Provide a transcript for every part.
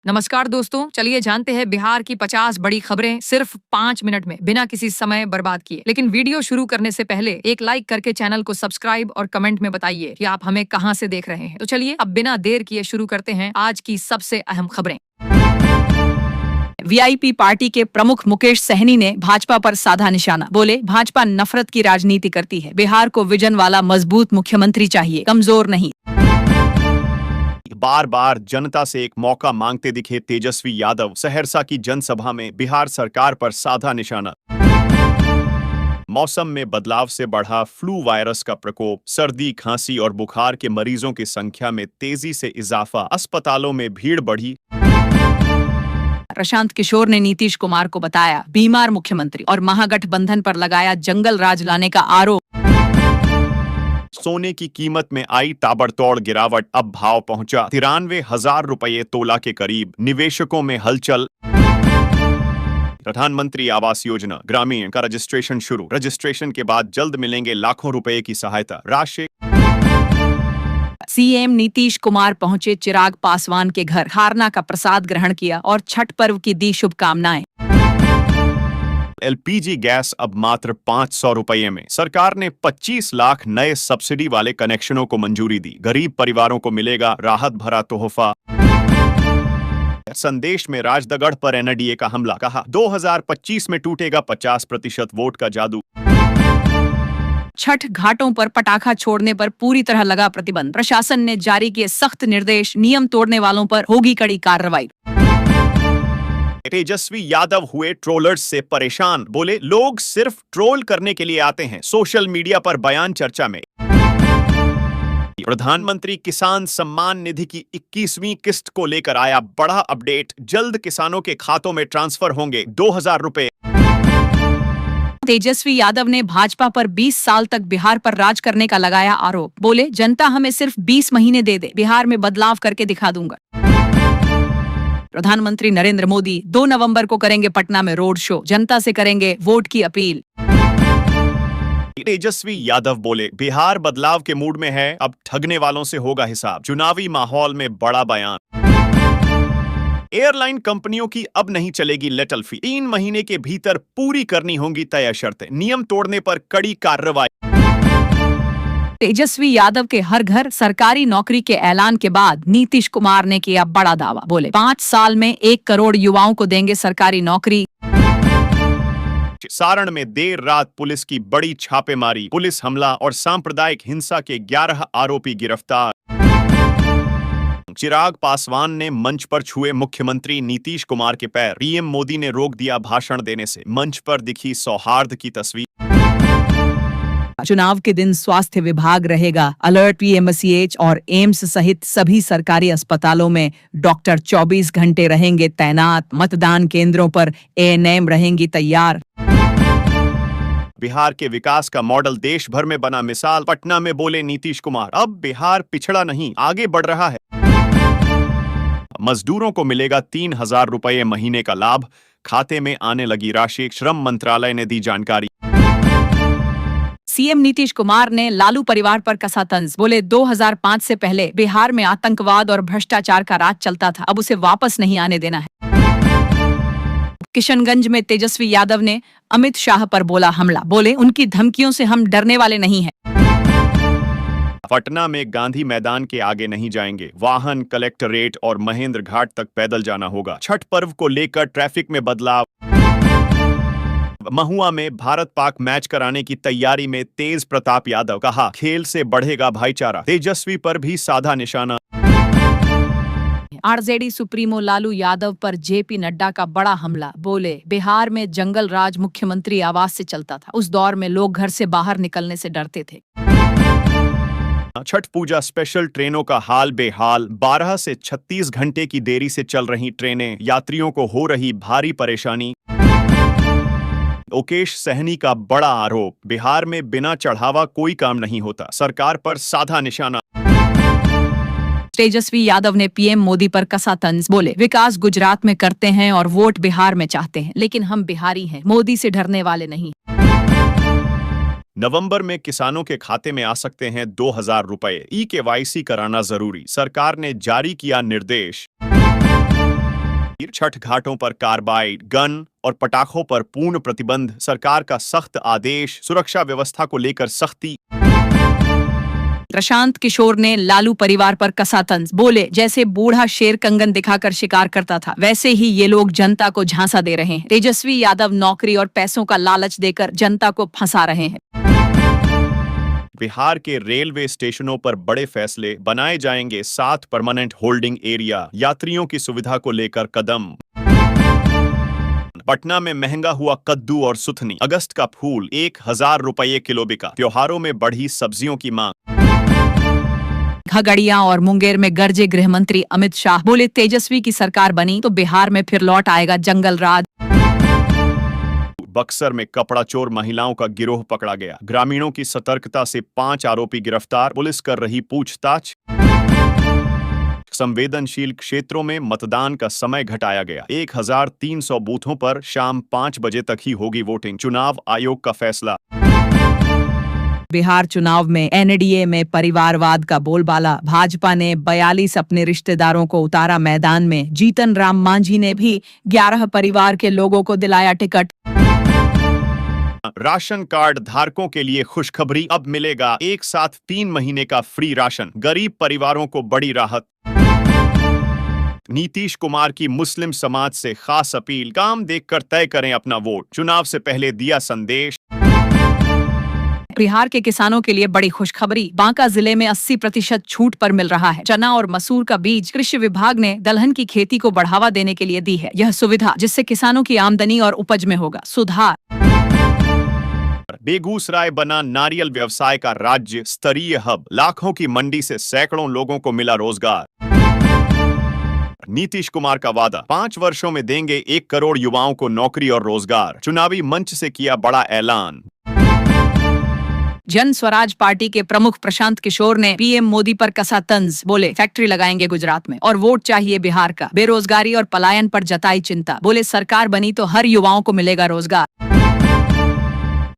नमस्कार दोस्तों, चलिए जानते हैं बिहार की 50 बड़ी खबरें सिर्फ 5 मिनट में बिना किसी समय बर्बाद किए। लेकिन वीडियो शुरू करने से पहले एक लाइक करके चैनल को सब्सक्राइब और कमेंट में बताइए कि आप हमें कहां से देख रहे हैं। तो चलिए अब बिना देर किए शुरू करते हैं आज की सबसे अहम खबरें। वीआईपी पार्टी के प्रमुख मुकेश सहनी ने भाजपा पर साधा निशाना। बोले, भाजपा नफरत की राजनीति करती है। बिहार को विजन वाला मजबूत मुख्यमंत्री चाहिए, कमजोर नहीं। बार बार जनता से एक मौका मांगते दिखे तेजस्वी यादव। सहरसा की जनसभा में बिहार सरकार पर साधा निशाना। मौसम में बदलाव से बढ़ा फ्लू वायरस का प्रकोप। सर्दी, खांसी और बुखार के मरीजों की संख्या में तेजी से इजाफा। अस्पतालों में भीड़ बढ़ी। प्रशांत किशोर ने नीतीश कुमार को बताया बीमार मुख्यमंत्री और महागठबंधन पर लगाया जंगल राज लाने का आरोप। सोने की कीमत में आई ताबड़तोड़ गिरावट। अब भाव पहुंचा 93,000 रुपये तोला के करीब। निवेशकों में हलचल। प्रधानमंत्री आवास योजना ग्रामीण का रजिस्ट्रेशन शुरू। रजिस्ट्रेशन के बाद जल्द मिलेंगे लाखों रुपए की सहायता राशि। सीएम नीतीश कुमार पहुंचे चिराग पासवान के घर, खारना का प्रसाद ग्रहण किया और छठ पर्व की दी शुभकामनाएं। एलपीजी गैस अब मात्र 500 रुपये में। सरकार ने 25 लाख नए सब्सिडी वाले कनेक्शनों को मंजूरी दी। गरीब परिवारों को मिलेगा राहत भरा तोहफा। संदेश में राजदगढ़ पर एनडीए का हमला। कहा 2025 में टूटेगा 50% वोट का जादू। छठ घाटों पर पटाखा छोड़ने पर पूरी तरह लगा प्रतिबंध। प्रशासन ने जारी किए सख्त निर्देश, नियम तोड़ने वालों पर होगी कड़ी कार्रवाई। तेजस्वी यादव हुए ट्रोलर्स से परेशान। बोले, लोग सिर्फ ट्रोल करने के लिए आते हैं। सोशल मीडिया पर बयान चर्चा में। प्रधानमंत्री किसान सम्मान निधि की 21वीं किस्त को लेकर आया बड़ा अपडेट। जल्द किसानों के खातों में ट्रांसफर होंगे 2,000 रुपए। तेजस्वी यादव ने भाजपा पर 20 साल तक बिहार पर राज करने का लगाया आरोप। बोले, जनता हमें सिर्फ 20 महीने दे दे, बिहार में बदलाव करके दिखा दूंगा। प्रधानमंत्री नरेंद्र मोदी 2 नवंबर को करेंगे पटना में रोड शो। जनता से करेंगे वोट की अपील। तेजस्वी यादव बोले, बिहार बदलाव के मूड में है, अब ठगने वालों से होगा हिसाब। चुनावी माहौल में बड़ा बयान। एयरलाइन कंपनियों की अब नहीं चलेगी लेटल फी। 3 महीने के भीतर पूरी करनी होंगी तय शर्तें। नियम तोड़ने पर कड़ी कार्रवाई। तेजस्वी यादव के हर घर सरकारी नौकरी के ऐलान के बाद नीतीश कुमार ने किया बड़ा दावा। बोले, 5 साल में 1 करोड़ युवाओं को देंगे सरकारी नौकरी। सारण में देर रात पुलिस की बड़ी छापेमारी। पुलिस हमला और सांप्रदायिक हिंसा के 11 आरोपी गिरफ्तार। चिराग पासवान ने मंच पर छुए मुख्यमंत्री नीतीश कुमार के पैर। पीएम मोदी ने रोक दिया भाषण देने से। मंच पर दिखी सौहार्द की तस्वीर। चुनाव के दिन स्वास्थ्य विभाग रहेगा अलर्ट। पीएमसीएच और एम्स सहित सभी सरकारी अस्पतालों में डॉक्टर 24 घंटे रहेंगे तैनात। मतदान केंद्रों पर एएनएम रहेंगी तैयार। बिहार के विकास का मॉडल देश भर में बना मिसाल। पटना में बोले नीतीश कुमार, अब बिहार पिछड़ा नहीं, आगे बढ़ रहा है। मजदूरों को मिलेगा 3,000 रुपये महीने का लाभ। खाते में आने लगी राशि। श्रम मंत्रालय ने दी जानकारी। सीएम नीतीश कुमार ने लालू परिवार पर कसा तंज। बोले, 2005 से पहले बिहार में आतंकवाद और भ्रष्टाचार का राज चलता था, अब उसे वापस नहीं आने देना है। किशनगंज में तेजस्वी यादव ने अमित शाह पर बोला हमला। बोले, उनकी धमकियों से हम डरने वाले नहीं हैं। पटना में गांधी मैदान के आगे नहीं जाएंगे वाहन। कलेक्टरेट और महेंद्र घाट तक पैदल जाना होगा। छठ पर्व को लेकर ट्रैफिक में बदलाव। महुआ में भारत पाक मैच कराने की तैयारी में तेज प्रताप यादव। कहा, खेल से बढ़ेगा भाईचारा। तेजस्वी पर भी साधा निशाना। आरजेडी सुप्रीमो लालू यादव पर जेपी नड्डा का बड़ा हमला। बोले, बिहार में जंगल राज मुख्यमंत्री आवास से चलता था। उस दौर में लोग घर से बाहर निकलने से डरते थे। छठ पूजा स्पेशल ट्रेनों का हाल बेहाल। 12 से 36 घंटे की देरी से चल रही ट्रेनें। यात्रियों को हो रही भारी परेशानी। मुकेश सहनी का बड़ा आरोप। बिहार में बिना चढ़ावा कोई काम नहीं होता। सरकार पर साधा निशाना। तेजस्वी यादव ने पीएम मोदी पर कसा तंज। बोले, विकास गुजरात में करते हैं और वोट बिहार में चाहते हैं, लेकिन हम बिहारी हैं, मोदी से डरने वाले नहीं। नवंबर में किसानों के खाते में आ सकते हैं 2,000 रुपए। ई-केवाईसी कराना जरूरी। सरकार ने जारी किया निर्देश। छठ घाटों पर कार्बाइड, गन और पटाखों पर पूर्ण प्रतिबंध, सरकार का सख्त आदेश, सुरक्षा व्यवस्था को लेकर सख्ती। प्रशांत किशोर ने लालू परिवार पर कसा तंज, बोले जैसे बूढ़ा शेर कंगन दिखाकर शिकार करता था वैसे ही ये लोग जनता को झांसा दे रहे हैं। तेजस्वी यादव नौकरी और पैसों का लालच देकर जनता को फंसा रहे हैं। बिहार के रेलवे स्टेशनों पर बड़े फैसले, बनाए जाएंगे 7 परमानेंट होल्डिंग एरिया, यात्रियों की सुविधा को लेकर कदम। पटना में महंगा हुआ कद्दू और सुथनी, अगस्त का फूल 1000 रुपये किलो बिका, त्योहारों में बढ़ी सब्जियों की मांग। खगड़िया और मुंगेर में गरजे गृह मंत्री अमित शाह, बोले तेजस्वी की सरकार बनी तो बिहार में फिर लौट आएगा जंगल राज। बक्सर में कपड़ा चोर महिलाओं का गिरोह पकड़ा गया, ग्रामीणों की सतर्कता से 5 आरोपी गिरफ्तार, पुलिस कर रही पूछताछ। संवेदनशील क्षेत्रों में मतदान का समय घटाया गया, 1300 बूथों पर शाम 5 बजे तक ही होगी वोटिंग, चुनाव आयोग का फैसला। बिहार चुनाव में एनडीए में परिवारवाद का बोलबाला, भाजपा ने 42 अपने रिश्तेदारों को उतारा मैदान में, जीतन राम मांझी ने भी 11 परिवार के लोगों को दिलाया टिकट। राशन कार्ड धारकों के लिए खुशखबरी, अब मिलेगा एक साथ 3 महीने का फ्री राशन, गरीब परिवारों को बड़ी राहत। नीतीश कुमार की मुस्लिम समाज से खास अपील, काम देखकर तय करें अपना वोट, चुनाव से पहले दिया संदेश। बिहार के किसानों के लिए बड़ी खुशखबरी, बांका जिले में 80% छूट पर मिल रहा है चना और मसूर का बीज। कृषि विभाग ने दलहन की खेती को बढ़ावा देने के लिए दी है यह सुविधा, जिससे किसानों की आमदनी और उपज में होगा सुधार। बेगूसराय बना नारियल व्यवसाय का राज्य स्तरीय हब, लाखों की मंडी से सैकड़ों लोगों को मिला रोजगार। नीतीश कुमार का वादा, 5 वर्षों में देंगे 1 करोड़ युवाओं को नौकरी और रोजगार, चुनावी मंच से किया बड़ा ऐलान। जन स्वराज पार्टी के प्रमुख प्रशांत किशोर ने पीएम मोदी पर कसा तंज, बोले फैक्ट्री लगाएंगे गुजरात में और वोट चाहिए बिहार का, बेरोजगारी और पलायन पर जताई चिंता, बोले सरकार बनी तो हर युवाओं को मिलेगा रोजगार।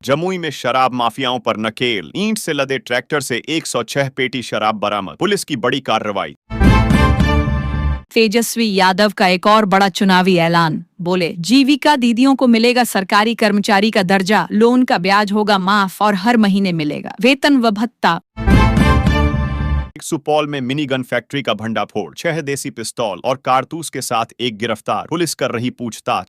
जमुई में शराब माफियाओं पर नकेल, ईंट से लदे ट्रैक्टर से 106 पेटी शराब बरामद, पुलिस की बड़ी कार्रवाई। तेजस्वी यादव का एक और बड़ा चुनावी ऐलान, बोले जीविका दीदियों को मिलेगा सरकारी कर्मचारी का दर्जा, लोन का ब्याज होगा माफ और हर महीने मिलेगा वेतन व भत्ता। सुपौल में मिनी गन फैक्ट्री का भंडाफोड़, 6 देसी पिस्तौल और कारतूस के साथ एक गिरफ्तार, पुलिस कर रही पूछताछ।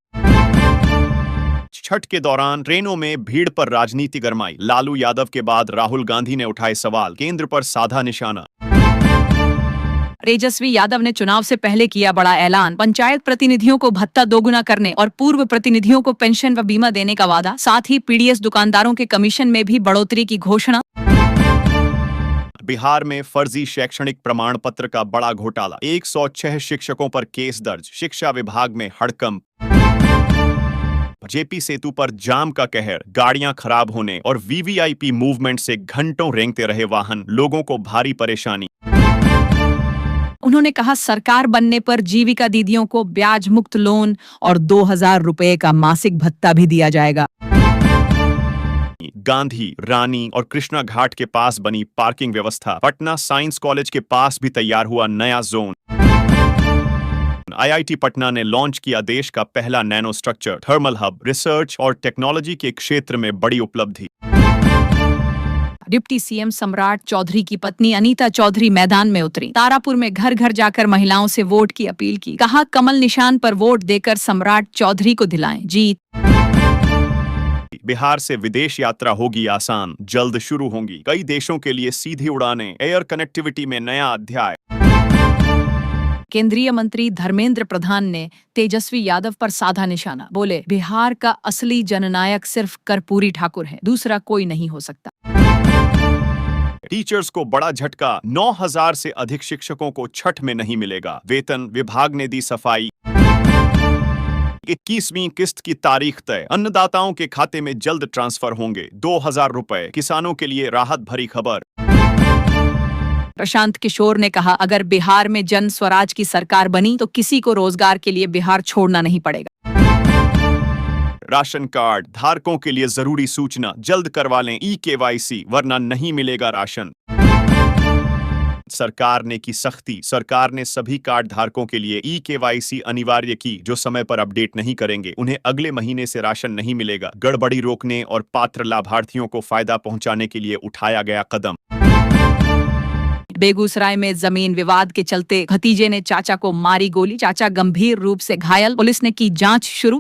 छठ के दौरान ट्रेनों में भीड़ पर राजनीति गरमाई, लालू यादव के बाद राहुल गांधी ने उठाए सवाल, केंद्र पर साधा निशाना। तेजस्वी यादव ने चुनाव से पहले किया बड़ा ऐलान, पंचायत प्रतिनिधियों को भत्ता दोगुना करने और पूर्व प्रतिनिधियों को पेंशन व बीमा देने का वादा, साथ ही पीडीएस दुकानदारों के कमीशन में भी बढ़ोतरी की घोषणा। बिहार में फर्जी शैक्षणिक प्रमाण पत्र का बड़ा घोटाला, 106 शिक्षकों पर केस दर्ज, शिक्षा विभाग में हड़कंप। जेपी सेतु पर जाम का कहर, गाड़ियां खराब होने और वीवीआईपी मूवमेंट से घंटों रेंगते रहे वाहन, लोगों को भारी परेशानी। उन्होंने कहा सरकार बनने पर जीविका दीदियों को ब्याज मुक्त लोन और 2000 रुपए का मासिक भत्ता भी दिया जाएगा। गांधी, रानी और कृष्णा घाट के पास बनी पार्किंग व्यवस्था, पटना साइंस कॉलेज के पास भी तैयार हुआ नया जोन। आईआईटी पटना ने लॉन्च किया देश का पहला nano structure thermal hub, research और टेक्नोलॉजी के क्षेत्र में बड़ी उपलब्धि। डिप्टी सीएम सम्राट चौधरी की पत्नी अनीता चौधरी मैदान में उतरी, तारापुर में घर घर जाकर महिलाओं से वोट की अपील की, कहा कमल निशान पर वोट देकर सम्राट चौधरी को दिलाएं जीत। बिहार से विदेश यात्रा होगी आसान, जल्द शुरू होंगी कई देशों के लिए सीधी उड़ानें, एयर कनेक्टिविटी में नया अध्याय। केंद्रीय मंत्री धर्मेंद्र प्रधान ने तेजस्वी यादव पर साधा निशाना, बोले बिहार का असली जननायक सिर्फ कर्पूरी ठाकुर है, दूसरा कोई नहीं हो सकता। टीचर्स को बड़ा झटका, 9000 से अधिक शिक्षकों को छठ में नहीं मिलेगा वेतन, विभाग ने दी सफाई। 21वीं किस्त की तारीख तय, अन्नदाताओं के खाते में जल्द ट्रांसफर होंगे 2000 रुपए, किसानों के लिए राहत भरी खबर। प्रशांत किशोर ने कहा अगर बिहार में जन स्वराज की सरकार बनी तो किसी को रोजगार के लिए बिहार छोड़ना नहीं पड़ेगा। राशन कार्ड धारकों के लिए जरूरी सूचना, जल्द करवा लें ई-केवाईसी वरना नहीं मिलेगा राशन। सरकार ने की सख्ती, सरकार ने सभी कार्ड धारकों के लिए ई-KYC अनिवार्य की। जो समय पर अपडेट नहीं करेंगे उन्हें अगले महीने से राशन नहीं मिलेगा। गड़बड़ी रोकने और पात्र लाभार्थियों को फायदा पहुंचाने के लिए उठाया गया कदम। बेगूसराय में जमीन विवाद के चलते भतीजे ने चाचा को मारी गोली, चाचा गंभीर रूप से घायल, पुलिस ने की जांच शुरू।